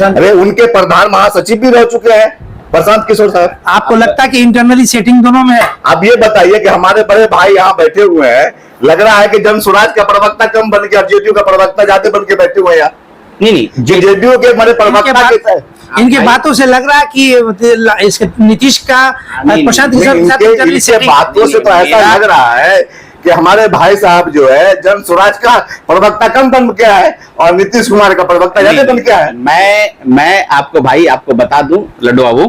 अरे उनके प्रधान महासचिव भी रह चुके हैं। प्रशांत किशोर साहब, आपको लगता है कि इंटरनली सेटिंग दोनों में है? आप ये बताइए कि हमारे बड़े भाई यहाँ बैठे हुए हैं, लग रहा है कि जन स्वराज का प्रवक्ता कम बन के और जेडीयू का प्रवक्ता ज्यादा बन के बैठे हुए हैं यहाँ। नहीं जेडीयू के हमारे प्रवक्ता इनके बातों से लग रहा है कि इसके नीतीश का प्रशांत किशोर के साथ इंटरनली इनके सेटिंग। बातों से तो ऐसा लग रहा है कि हमारे भाई साहब जो है जन स्वराज का प्रवक्ता कम बन के है और नीतीश कुमार का प्रवक्ता ज्यादा बन के है। मैं आपको भाई आपको बता दूं लड्डू बाबू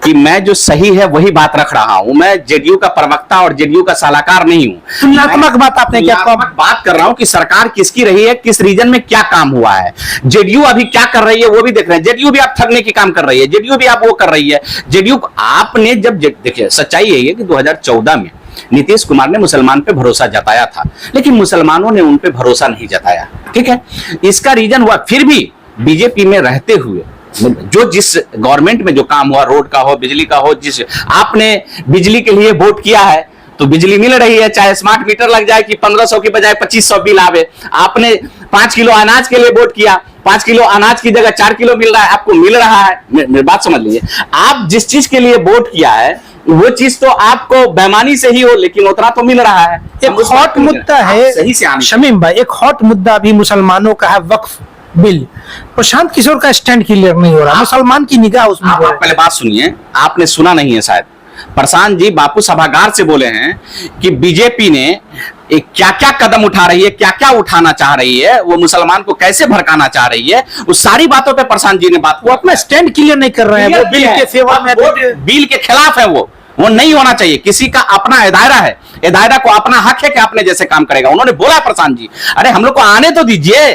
कि मैं जो सही है वही बात रख रहा हूं। मैं जेडीयू का प्रवक्ता और जेडीयू का सलाहकार नहीं हूं। तुलनात्मक बात आपने क्या कहा? बात कर रहा हूं कि सरकार किसकी रही है, किस रीजन में क्या काम हुआ है। जेडीयू अभी क्या कर रही है वो भी देख रहे हैं। जेडीयू भी आप ठगने की काम कर रही है, जेडीयू भी आप वो कर रही है। जेडीयू आपने जब देखिए सच्चाई यही है कि 2014 में नीतीश कुमार ने मुसलमान पे भरोसा जताया था, लेकिन मुसलमानों ने उन पे भरोसा नहीं जताया। ठीक है, इसका रीजन हुआ फिर भी बीजेपी में रहते हुए जो जिस गवर्नमेंट में जो काम हुआ, रोड का हो, बिजली का हो, जिस आपने बिजली के लिए वोट किया है तो बिजली मिल रही है, चाहे स्मार्ट मीटर लग जाए कि 1500 की बजाय 2500 बिल आवे। आपने 5 किलो अनाज के लिए वोट किया, 5 किलो अनाज की जगह 4 किलो मिल रहा है, आपको मिल रहा है। मेरी बात समझ लीजिए, आप जिस चीज के लिए वोट किया है वो चीज तो आपको बेईमानी से ही हो, लेकिन उतना तो मिल रहा है। एक हॉट मुद्दा है सही से शमीम भाई, एक हॉट मुद्दा भी मुसलमानों का है वक्फ बिल। प्रशांत किशोर का स्टैंड क्लियर नहीं हो रहा, मुसलमान की निगाह उसमें। आप पहले बात सुनिए, आपने सुना नहीं है शायद। प्रशांत जी बापू सभागार से बोले हैं कि बीजेपी ने क्या क्या कदम उठा रही है, क्या क्या उठाना चाह रही है, वो मुसलमान को कैसे भड़काना चाह रही है, उस सारी बातों पे प्रशांत जी ने बात। वो अपना स्टैंड क्लियर नहीं कर रहे हैं, वो बिल के फेवर में, बिल के खिलाफ है। वो नहीं होना चाहिए। किसी का अपना दायरा है, ये दायरा को अपना हक है कि अपने जैसे काम करेगा। उन्होंने बोला प्रशांत जी, अरे हम लोग को आने तो दीजिए।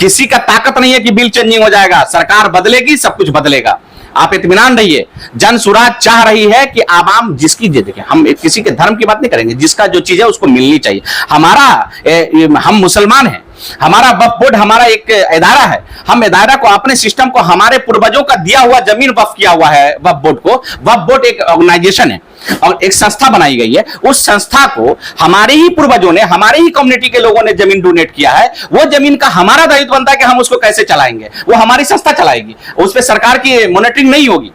किसी का ताकत नहीं है कि बिल चेंजिंग हो जाएगा, सरकार बदलेगी, सब कुछ बदलेगा। आप इत्मीनान रहिए। जन स्वराज चाह रही है कि आवाम जिसकी, देखिए हम किसी के धर्म की बात नहीं करेंगे, जिसका जो चीज है उसको मिलनी चाहिए। हम मुसलमान हैं, हमारा वक्फ बोर्ड हमारा एक इदारा है। हम इदारा को, अपने सिस्टम को, हमारे पूर्वजों का दिया हुआ जमीन वक्फ किया हुआ है वक्फ बोर्ड को। वक्फ बोर्ड एक ऑर्गेनाइजेशन है और एक संस्था बनाई गई है। उस संस्था को हमारे ही पूर्वजों ने, हमारे ही कम्युनिटी के लोगों ने जमीन डोनेट किया है। वो जमीन का हमारा दायित्व बनता है कि हम उसको कैसे चलाएंगे। वो हमारी संस्था चलाएगी, उस पर सरकार की मॉनिटरिंग नहीं होगी।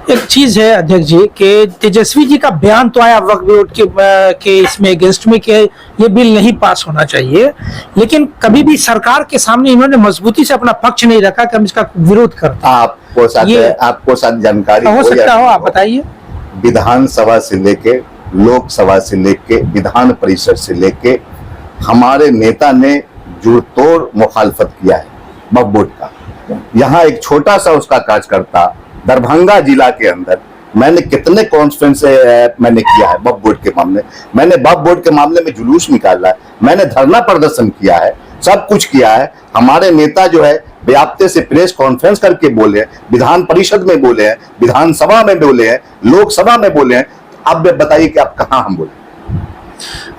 एक चीज है अध्यक्ष जी कि तेजस्वी जी का बयान तो आया वक्फ बोर्ड के इसमें अगेंस्ट में कि ये बिल नहीं पास होना चाहिए, लेकिन कभी भी सरकार के सामने इन्होंने मजबूती से अपना पक्ष नहीं रखा कि हम इसका विरोध करते हैं। आपको साथ जानकारी हो सकता हो, आप बताइए। विधानसभा से लेके, लोकसभा से लेके, विधान परिषद से लेके हमारे नेता ने जुड़तोड़ मुखालफत किया है वक्फ बोर्ड का। यहाँ एक छोटा सा उसका कार्यकर्ता दरभंगा जिला के अंदर, मैंने कितने कॉन्फ्रेंस मैंने किया है वक्फ बोर्ड के मामले। मैंने वक्फ बोर्ड के मामले में जुलूस निकाला है, मैंने धरना प्रदर्शन किया है, सब कुछ किया है। हमारे नेता जो है व्याप्ते से प्रेस कॉन्फ्रेंस करके बोले हैं, विधान परिषद में बोले हैं, विधानसभा में बोले हैं, लोकसभा में बोले हैं। अब बताइए कि आप कहाँ हम बोले।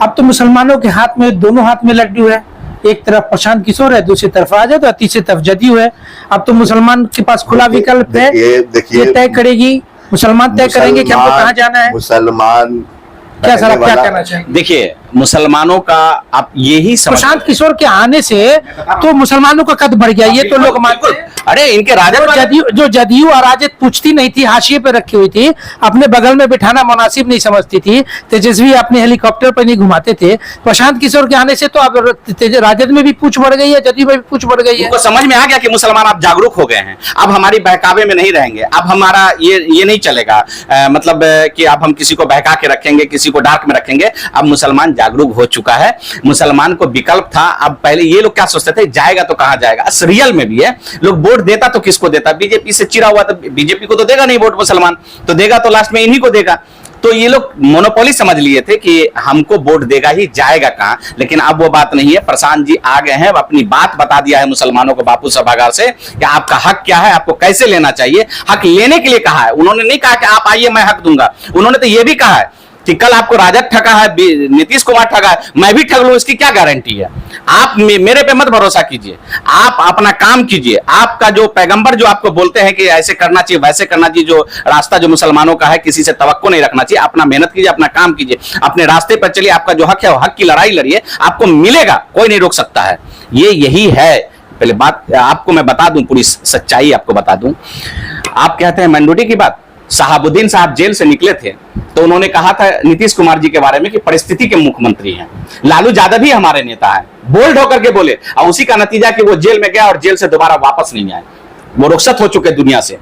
अब तो मुसलमानों के हाथ में, दोनों हाथ में लड्डू है। एक तरफ प्रशांत किशोर है, दूसरी तरफ राजद और तीसरी तरफ जदयू है। अब तो मुसलमान के पास खुला विकल्प है, ये तय करेगी, मुसलमान तय करेंगे कि हमको कहाँ जाना है। मुसलमान क्या सर, आप क्या कहना चाहेंगे? देखिए, मुसलमानों का आप यही प्रशांत किशोर के आने से तो मुसलमानों का कद बढ़ गया, ये तो लोग मानते हैं। अरे इनके राजद जो जदयू और राजद पूछती नहीं थी, हाशिए पे रखी हुई थी, अपने बगल में बिठाना मुनासिब नहीं समझती थी, तेजस्वी अपने हेलीकॉप्टर पर नहीं घुमाते थे। प्रशांत किशोर के आने से तो अब राजद में भी पूछ बढ़ गई है, जदयू में भी पूछ बढ़ गई है। उनको समझ में आ गया कि मुसलमान अब जागरूक हो गए हैं, अब हमारी बहकावे में नहीं रहेंगे। अब हमारा ये नहीं चलेगा, मतलब कि अब हम किसी को बहका के रखेंगे, किसी को डार्क में रखेंगे। अब मुसलमान जागरूक हो चुका है। मुसलमान को विकल्प था। अब पहले ये लोग क्या सोचते थे, जाएगा तो कहां जाएगा। रियल में भी है, लोग वोट देता तो किसको देता, बीजेपी से चिरा हुआ, तो बीजेपी को तो देगा नहीं वोट, मुसलमान तो देगा तो लास्ट में इन्हीं को देगा। तो ये लोग मोनोपोली समझ लिए थे कि हमको वोट देगा ही, जाएगा कहां। लेकिन अब वो बात नहीं है। प्रशांत जी आ गए हैं, अपनी बात बता दिया है मुसलमानों को बापू सभागार से कि आपका हक क्या है, आपको कैसे लेना चाहिए। हक लेने के लिए कहा है, उन्होंने नहीं कहा कि आप आइए मैं हक दूंगा। उन्होंने तो ये भी कहा है कि कल आपको राजद ठगा है, नीतीश कुमार ठगा है, मैं भी ठग लूं, इसकी क्या गारंटी है। आप मेरे पे मत भरोसा कीजिए, आप अपना काम कीजिए। आपका जो पैगंबर जो आपको बोलते हैं कि ऐसे करना चाहिए, वैसे करना चाहिए, जो रास्ता जो मुसलमानों का है, किसी से तवक्को नहीं रखना चाहिए। अपना मेहनत कीजिए, अपना काम कीजिए, अपने रास्ते पर चलिए। आपका जो हक है, हक की लड़ाई लड़िए, आपको मिलेगा, कोई नहीं रोक सकता है। यही है। पहले बात आपको मैं बता दूं, पूरी सच्चाई आपको बता दूं। आप कहते हैं मंडोटी की बात, शहाबुद्दीन साहब जेल से निकले थे तो उन्होंने कहा था नीतीश कुमार जी के बारे में कि परिस्थिति के मुख्यमंत्री हैं। लालू यादव भी हमारे नेता हैं, बोल्ड होकर के बोले, और उसी का नतीजा कि वो जेल में गया और जेल से दोबारा वापस नहीं आए, वो रुखसत हो चुके दुनिया से।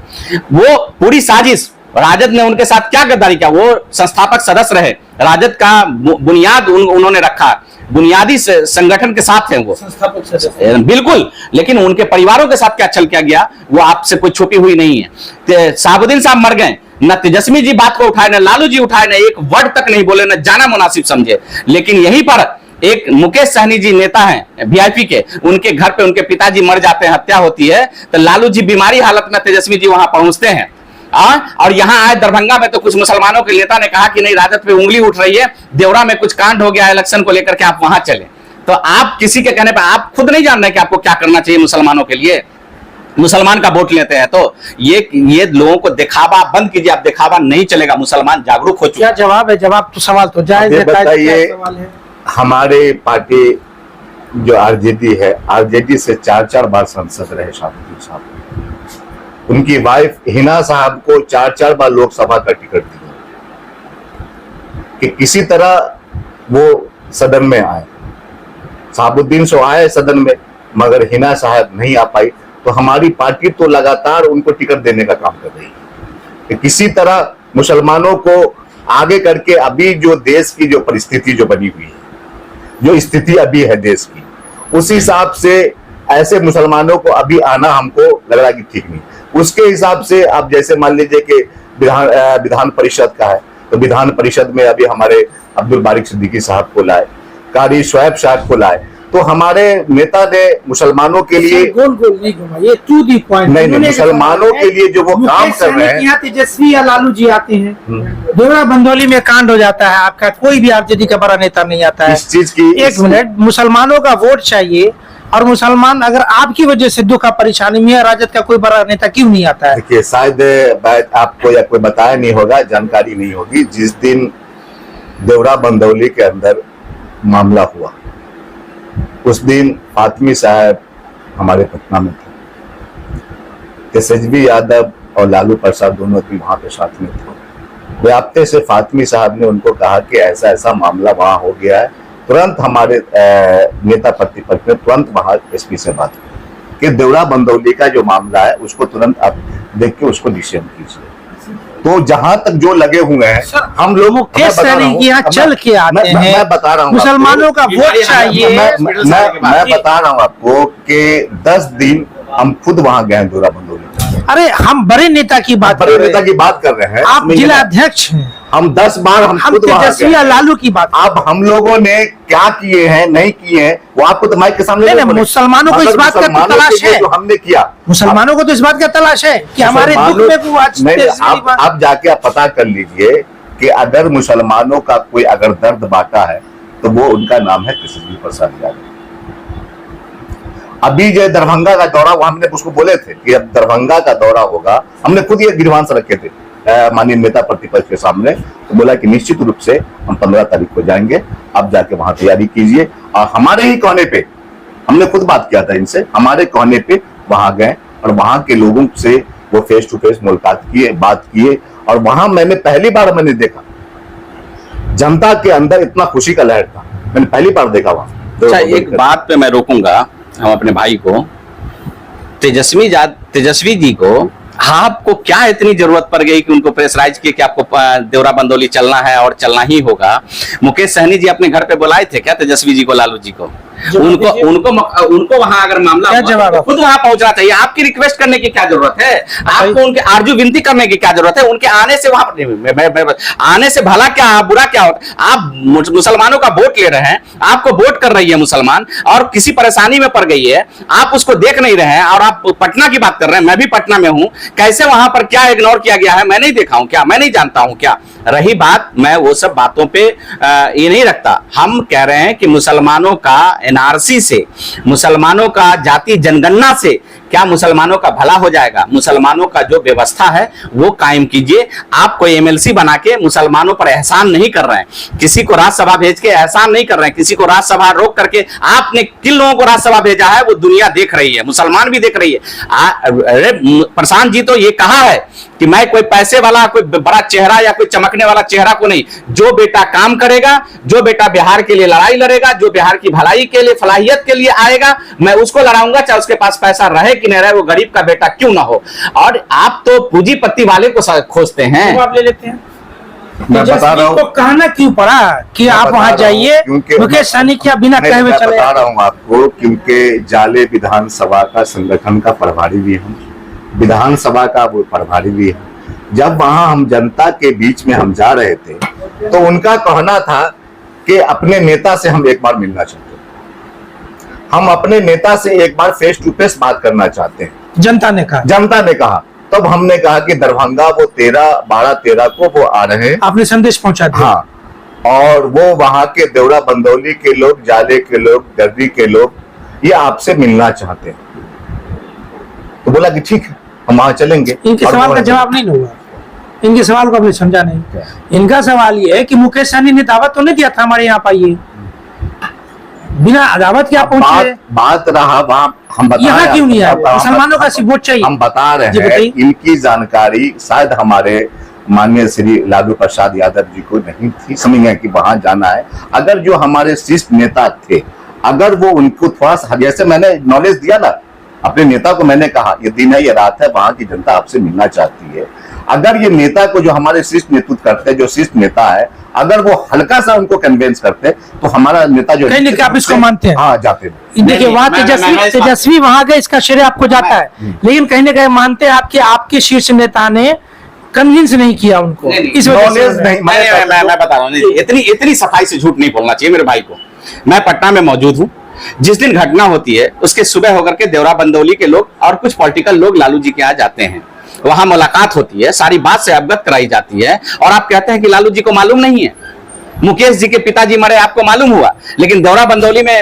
वो पूरी साजिश, राजद ने उनके साथ क्या गद्दारी किया, वो संस्थापक सदस्य रहे, राजद का बुनियाद उन्होंने रखा, बुनियादी संगठन के साथ हैं वो संस्थापक सदस्य, बिल्कुल। लेकिन उनके परिवारों के साथ क्या चल क्या गया वो आपसे कोई छुपी हुई नहीं है। शहाबुद्दीन साहब मर गए, न तेजस्वी जी बात को उठाए, न लालू जी उठाए, न एक वर्ड तक नहीं बोले, न जाना मुनासिब समझे। लेकिन यहीं पर एक मुकेश सहनी जी नेता हैं वीआईपी के, उनके घर पे उनके पिताजी मर जाते हैं, हत्या होती है, तो लालू जी बीमारी हालत में तेजस्वी जी वहां पहुंचते हैं। और यहां आए दरभंगा में तो कुछ मुसलमानों के नेता ने कहा कि नहीं, राजद पे उंगली उठ रही है, देवरा में कुछ कांड हो गया है इलेक्शन को लेकर के, आप वहां चले। तो आप किसी के कहने पर आप खुद नहीं जान रहे कि आपको क्या करना चाहिए मुसलमानों के लिए, मुसलमान का वोट लेते हैं। तो ये लोगों को दिखावा बंद कीजिए, आप दिखावा नहीं चलेगा, मुसलमान जागरूक हो चुके। क्या जवाब है? जवाब तो सवाल तो जायज है, बताइए, सवाल है। हमारे पार्टी जो आरजेडी है, आरजेडी से 4 बार सांसद रहे शहाबुद्दीन साहब, उनकी वाइफ हिना साहब को 4 बार लोकसभा का टिकट दिया कि किसी तरह वो सदन में आए। शहाबुद्दीन सो आए सदन में, मगर हिना साहब नहीं आ पाई। तो हमारी पार्टी तो लगातार उनको टिकट देने का काम कर रही है कि किसी तरह मुसलमानों को आगे करके, अभी जो देश की जो परिस्थिति जो बनी हुई है, जो स्थिति अभी है देश की, उस हिसाब से ऐसे मुसलमानों को अभी आना हमको लग रहा है कि ठीक नहीं। उसके हिसाब से आप जैसे मान लीजिए कि विधान परिषद का है, तो विधान परिषद में अभी हमारे अब्दुल बारिक सिद्दीकी साहब को लाए, कारी शुएब साहब को लाए। तो हमारे नेता ने मुसलमानों के लिए गोल गोल नहीं घुमा, ये टू दी पॉइंट। नहीं, मुसलमानों के लिए जो वो काम कर रहे हैं। यहाँ तेजस्वी या लालू जी आते हैं, देवरा बंदौली में कांड हो जाता है, आपका कोई भी आरजेडी का बड़ा नेता नहीं आता है। इस चीज की एक मिनट, मुसलमानों का वोट चाहिए, और मुसलमान अगर आपकी वजह से दुख परेशानी में है, राजद का कोई बड़ा नेता क्यों नहीं आता है? देखिए, शायद आपको या कोई बताया नहीं होगा, जानकारी नहीं होगी। जिस दिन देवरा बंदौली के अंदर मामला हुआ, उस दिन फातमी साहब हमारे पटना में थे, तेजस्वी यादव और लालू प्रसाद दोनों भी वहां पे साथ में थे। व्याप्ते से फातमी साहब ने उनको कहा कि ऐसा ऐसा मामला वहां हो गया है। तुरंत हमारे नेता प्रतिपक्ष ने तुरंत वहां एसपी से बात की कि देवरा बंदौली का जो मामला है उसको तुरंत आप देख के उसको डिसीजन कीजिए। तो जहां तक जो लगे हुए हैं, हम लोग यहाँ चल के आते हैं, मैं बता रहा हूँ मुसलमानों का वोट चाहिए। मैं बता रहा हूँ आपको कि 10 दिन हम खुद वहां गए देवरा बंदौली। अरे हम बड़े नेता की बात बड़े नेता की बात कर रहे हैं, आप जिला अध्यक्ष हैं। हम 10 बार हम खुद तेजस्वी या लालू की बात। अब हम लोगों ने क्या किए हैं नहीं किए हैं वो आपको तो माइक के सामने नहीं, मुसलमानों को इस बात का तो तलाश है, जो हमने किया, मुसलमानों को तो इस बात का तलाश है कि हमारे दुख में वो आज आप जाके आप पता कर लीजिए कि अगर मुसलमानों का कोई अगर दर्द बांटा है तो वो उनका नाम है तेजस्वी प्रसाद यादव। अभी जो दरभंगा का दौरा हुआ, हमने उसको बोले थे कि अब दरभंगा का दौरा होगा, हमने खुद ये गिरवांश रखे थे माननीय नेता प्रतिपक्ष के सामने, तो बोला कि निश्चित रूप से हम 15 तारीख को जाएंगे, आप जाके वहां तैयारी कीजिए। और हमारे ही कहने पे, हमने खुद बात किया था इनसे, हमारे कहने पे वहां गए और वहां के लोगों से वो फेस टू फेस मुलाकात किए, बात किए। और वहां मैंने पहली बार मैंने देखा जनता के अंदर इतना खुशी का लहर था, मैंने पहली बार देखा वहां। अच्छा, एक बात पे मैं रोकूंगा हम अपने भाई को, तेजस्वी जी को आपको क्या इतनी जरूरत पड़ गई कि उनको प्रेशराइज किए कि आपको देवरा बंदौली चलना है और चलना ही होगा? मुकेश सहनी जी अपने घर पे बुलाए थे क्या तेजस्वी जी को, लालू जी को? उनको वहां अगर मामला हुआ, खुद वहां पहुंचना चाहिए। आपकी रिक्वेस्ट करने की क्या जरूरत है? आपको उनके आरजू विनती करने की क्या जरूरत है? उनके आने से वहां आने से भला क्या बुरा क्या होता? आप मुसलमानों का वोट ले रहे हैं, आपको वोट कर रही है मुसलमान, और किसी परेशानी में पड़ गई है, आप उसको देख नहीं रहे हैं, और आप पटना की बात कर रहे हैं। मैं भी पटना में हूं, कैसे वहां पर क्या इग्नोर किया गया है मैं नहीं देखा हूं क्या, मैं नहीं जानता हूं क्या। रही बात, मैं वो सब बातों पे ये नहीं रखता। हम कह रहे हैं कि मुसलमानों का एनआरसी से, मुसलमानों का जाति जनगणना से क्या मुसलमानों का भला हो जाएगा? मुसलमानों का जो व्यवस्था है वो कायम कीजिए। आप कोई एमएलसी बना के मुसलमानों पर एहसान नहीं कर रहे हैं, किसी को राज्यसभा भेज के एहसान नहीं कर रहे हैं, किसी को राज्यसभा रोक करके आपने किन लोगों को राज्यसभा भेजा है वो दुनिया देख रही है, मुसलमान भी देख रही है। अरे प्रशांत जी तो ये कहा है कि मैं कोई पैसे वाला, कोई बड़ा चेहरा या कोई चमकने वाला चेहरा को नहीं, जो बेटा काम करेगा, जो बेटा बिहार के लिए लड़ाई लड़ेगा, जो बिहार की भलाई के लिए, फलाहियत के लिए आएगा, मैं उसको लड़ाऊंगा, चाहे उसके पास पैसा रहे कि नहीं रहे, वो गरीब का बेटा क्यों ना हो। और आप तो पूंजीपति वाले को खोजते हैं। तो आप ले लेते हैं। मैं बता रहा हूँ तो कहना क्यों पड़ा कि आप वहां जाइए, मुकेश सहनी क्या बिना कहे हुए चले? बता रहा हूँ आपको, क्योंकि जाले विधानसभा का संगठन का प्रभारी भी हूँ, विधानसभा का वो प्रभारी भी है। जब वहां हम जनता के बीच में हम जा रहे थे तो उनका कहना था कि अपने नेता से हम एक बार मिलना चाहते हैं, हम अपने नेता से एक बार फेस टू फेस बात करना चाहते हैं। जनता ने कहा। तब हमने कहा कि दरभंगा वो 12-13 को वो आ रहे हैं। आपने संदेश पहुंचा दिया। हाँ, और वो वहां के देवरा बंदौली के लोग, जाले के लोग, दर्री के लोग ये आपसे मिलना चाहते हैं। तो बोला कि ठीक है, हम वहां चलेंगे। इनके सवाल का जवाब नहीं हुआ, इनके सवाल को आपने समझा नहीं। इनका सवाल ये है कि मुकेश सहनी ने दावत तो नहीं दिया था हमारे यहाँ पाइए, बिना दावत के आप पहुंचे। बात रहा वहां, हम बता यहाँ क्यों नहीं आए? मुसलमानों का वोट चाहिए, हम बता रहे हैं। इनकी जानकारी शायद हमारे माननीय श्री लालू प्रसाद यादव जी को नहीं थी, समझ गए कि वहां जाना है। अगर जो हमारे शीर्ष नेता थे, अगर वो उनको थोड़ा सा, जैसे मैंने नॉलेज दिया ना अपने नेता को, मैंने कहा ये दिन है, ये रात है, वहां की जनता आपसे मिलना चाहती है। अगर ये नेता को, जो हमारे शीर्ष नेतृत्व करते हैं, जो शीर्ष नेता है, अगर वो हल्का सा उनको कन्वेंस करते तो हमारा नेता जो कहीं आप इसको मानते हैं? हाँ, जाते हैं। देखिए वहां तेजस्वी वहां गए, इसका श्रेय आपको जाता है, लेकिन कहीं ना कहीं मानते हैं आपके शीर्ष नेता ने कन्विंस नहीं किया उनको। इस वजह से मैं बता रहा हूँ, इतनी सफाई से झूठ नहीं बोलना चाहिए मेरे भाई को। मैं पटना में मौजूद हूँ, जिस दिन घटना होती है उसके सुबह होकर के देवरा बंदौली के लोग और कुछ पॉलिटिकल लोग लालू जी के यहाँ जाते हैं, वहां मुलाकात होती है, सारी बात से अवगत कराई जाती है, और आप कहते हैं कि लालू जी को मालूम नहीं है, मुकेश जी के पिताजी मरे आपको मालूम हुआ, लेकिन देवरा बंदौली में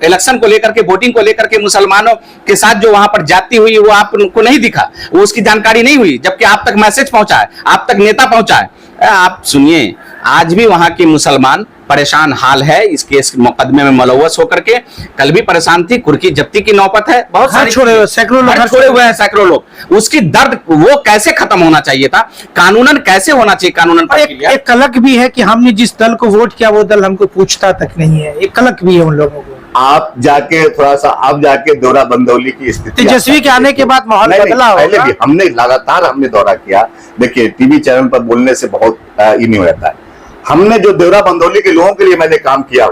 इलेक्शन को लेकर के, वोटिंग को लेकर के मुसलमानों के साथ जो वहां पर जाती हुई वो आपको नहीं दिखा, वो उसकी जानकारी नहीं हुई, जबकि आप तक मैसेज पहुंचा है, आप तक नेता पहुंचा है। आप सुनिए, आज भी वहां के मुसलमान परेशान हाल है इस केस मुकदमे में मुलव्वस होकर के। कल भी परेशान थी, कुर्की जब्ती की नौबत है, बहुत सारे छोड़े हुए सैकड़ों लोग। उसकी दर्द वो कैसे खत्म होना चाहिए था, कानूनन कैसे होना चाहिए, कानूनन एक कलक भी है कि हमने जिस दल को वोट किया वो दल हमको पूछता तक नहीं है, एक कलक भी है उन लोगों को। आप जाके थोड़ा सा, आप जाके दौरा बंदौली की स्थिति, तेजस्वी के आने के बाद माहौल बदला पहले भी हमने लगातार दौरा किया। देखिए टीवी चैनल पर बोलने से बहुत ये नहीं होता है। हमने जो देवरा बंदौली के लोगों के लिए मैंने काम किया,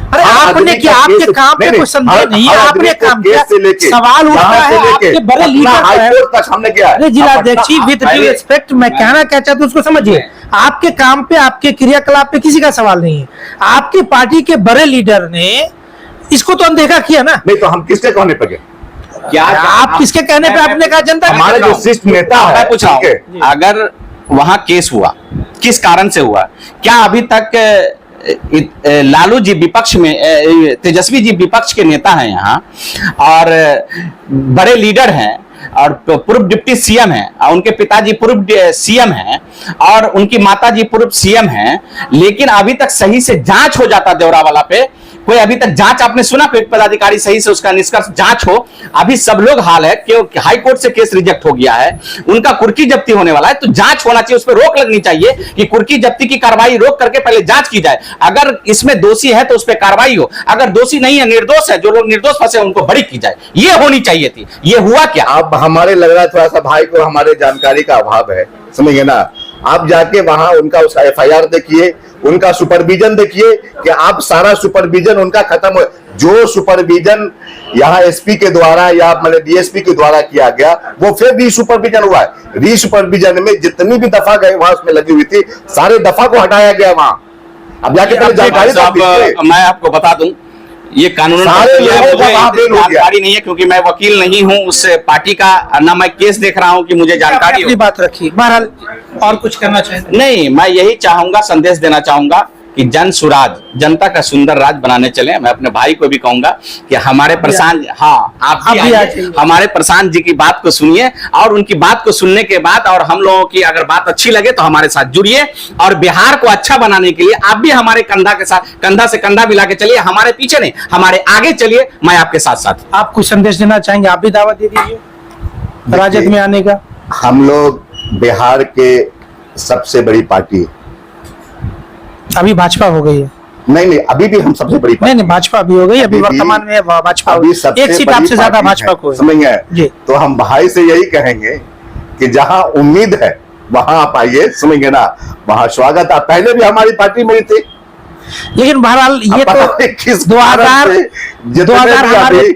अरे आपने किया, आपके काम पे कोई संदेह नहीं है, आपने काम किया। सवाल उठता है आपके बड़े लीडर तक हमने किया। अरे जिलाध्यक्ष, विद ड्यू रिस्पेक्ट, मैं कहना क्या चाहता हूँ उसको समझिए। आपके काम पे, आपके क्रियाकलाप पे किसी का सवाल नहीं है, आपकी पार्टी के बड़े लीडर ने इसको तो अनदेखा किया ना। नहीं तो हम किसके कहने पे गए? क्या आप किसके कहने पे? आपने कहा जनता, हमारे जो शीर्ष नेता है। मैं पूछ रहा हूं, अगर वहां केस हुआ, किस कारण से हुआ? क्या अभी तक लालू जी विपक्ष में, तेजस्वी जी विपक्ष के नेता हैं यहाँ, और बड़े लीडर हैं, और पूर्व डिप्टी सीएम हैं, और उनके पिताजी पूर्व सीएम हैं, और उनकी माताजी पूर्व सीएम हैं, लेकिन अभी तक सही से जांच हो जाता देवरा वाला पे, कोई अभी तक जांच आपने सुना? कोई पदाधिकारी सही से उसका निष्कर्ष जांच हो? अभी सब लोग हाल है कि हाई कोर्ट से केस रिजेक्ट हो गया है, उनका कुर्की जब्ती होने वाला है, तो जांच होना चाहिए, उस पर रोक लगनी चाहिए कि कुर्की जब्ती की कार्रवाई रोक करके पहले जांच की जाए। अगर इसमें दोषी है तो उस पर कार्रवाई हो, अगर दोषी नहीं है, निर्दोष है, जो लोग निर्दोष फंसे उनको बरी की जाए, ये होनी चाहिए थी। ये हुआ क्या? अब हमारे लग रहा है थोड़ा सा भाई को हमारे जानकारी का अभाव है, समझिए ना। आप जाके वहां उनका उसका FIR देखिए, उनका सुपरविजन देखिए कि आप सारा सुपरविजन उनका खत्म हो। जो सुपरविजन यहाँ SP के द्वारा या मतलब DSP के द्वारा किया गया, वो फिर री सुपरविजन हुआ है। री सुपरविजन में जितनी भी दफा गए वहां उसमें लगी हुई थी, सारे दफा को हटाया गया वहां। अब जाके जानकारी मैं आपको बता दूं, ये कानून जानकारी नहीं है, क्योंकि मैं वकील नहीं हूं उस पार्टी का, ना मैं केस देख रहा हूं कि मुझे जानकारी। बात रखी, बहरहाल और कुछ करना चाहिए? नहीं, मैं यही चाहूंगा, संदेश देना चाहूंगा कि जन सुराज, जनता का सुंदर राज बनाने चले। मैं अपने भाई को भी कहूंगा कि हमारे प्रशांत, हाँ आप भी आइए, हमारे प्रशांत जी की बात को सुनिए और उनकी बात को सुनने के बाद और हम लोगों की अगर बात अच्छी लगे तो हमारे साथ जुड़िए और बिहार को अच्छा बनाने के लिए आप भी हमारे कंधा के साथ, कंधा से कंधा मिला के चलिए, हमारे पीछे नहीं हमारे आगे चलिए, मैं आपके साथ साथ। आप कुछ संदेश देना चाहेंगे? आप भी दावा दे दीजिए राजद में आने का। हम लोग बिहार के सबसे बड़ी पार्टी, अभी भाजपा हो गई है। नहीं, अभी भी हम सबसे बड़ी पार्टी, नहीं भाजपा अभी हो गई, अभी वर्तमान में भाजपा अभी एक सीट आपसे ज्यादा भाजपा को है। समझ गए जी। तो हम भाई से यही कहेंगे कि जहां उम्मीद है वहां आप आइए, समझ ना, वहां स्वागत। आप पहले भी हमारी पार्टी में थी, लेकिन बहरहाल ये तो 2000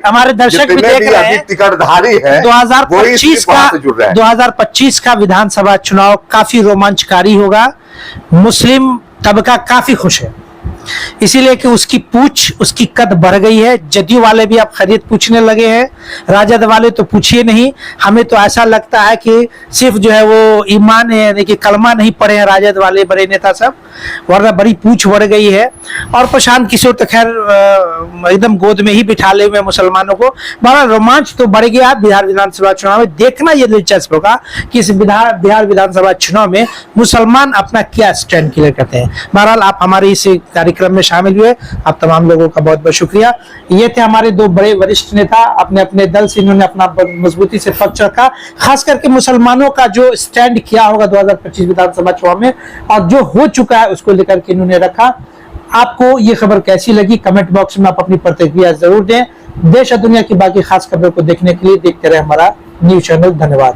हमारे दर्शक भी देख रहे हैं, टिकटधारी है 2025 का विधानसभा चुनाव काफी रोमांचकारी होगा। मुस्लिम तबका काफी खुश है, इसीलिए कि उसकी पूछ, उसकी कद बढ़ गई है। जदयू वाले भी अब खरीद पूछने लगे हैं, राजद वाले तो पूछिए नहीं। हमें तो ऐसा लगता है कि सिर्फ जो है वो ईमान है, यानी कि कलमा नहीं पढ़े हैं राजद वाले बड़े नेता सब, वरना बड़ी पूछ बढ़ गई है। और प्रशांत किशोर तो खैर एकदम गोद में ही बिठा ले हुए मुसलमानों को। बड़ा रोमांच तो बढ़ गया बिहार विधानसभा चुनाव में। देखना यह दिलचस्प होगा कि इस बिहार विधानसभा चुनाव में मुसलमान अपना क्या स्टैंड क्लियर करते हैं। बहरहाल आप हमारे इस कार्यक्रम में शामिल हुए, आप तमाम लोगों का बहुत बहुत शुक्रिया। ये थे हमारे दो बड़े वरिष्ठ नेता, अपने अपने दल से इन्होंने अपना मजबूती से पक्ष रखा, खास करके मुसलमानों का जो स्टैंड किया होगा 2025 विधानसभा चुनाव में और जो हो चुका है उसको लेकर के इन्होंने रखा। आपको ये खबर कैसी लगी कमेंट बॉक्स में आप अपनी प्रतिक्रिया जरूर दें। देश और दुनिया की बाकी खास खबरों को देखने के लिए देखते रहे हमारा न्यूज चैनल। धन्यवाद।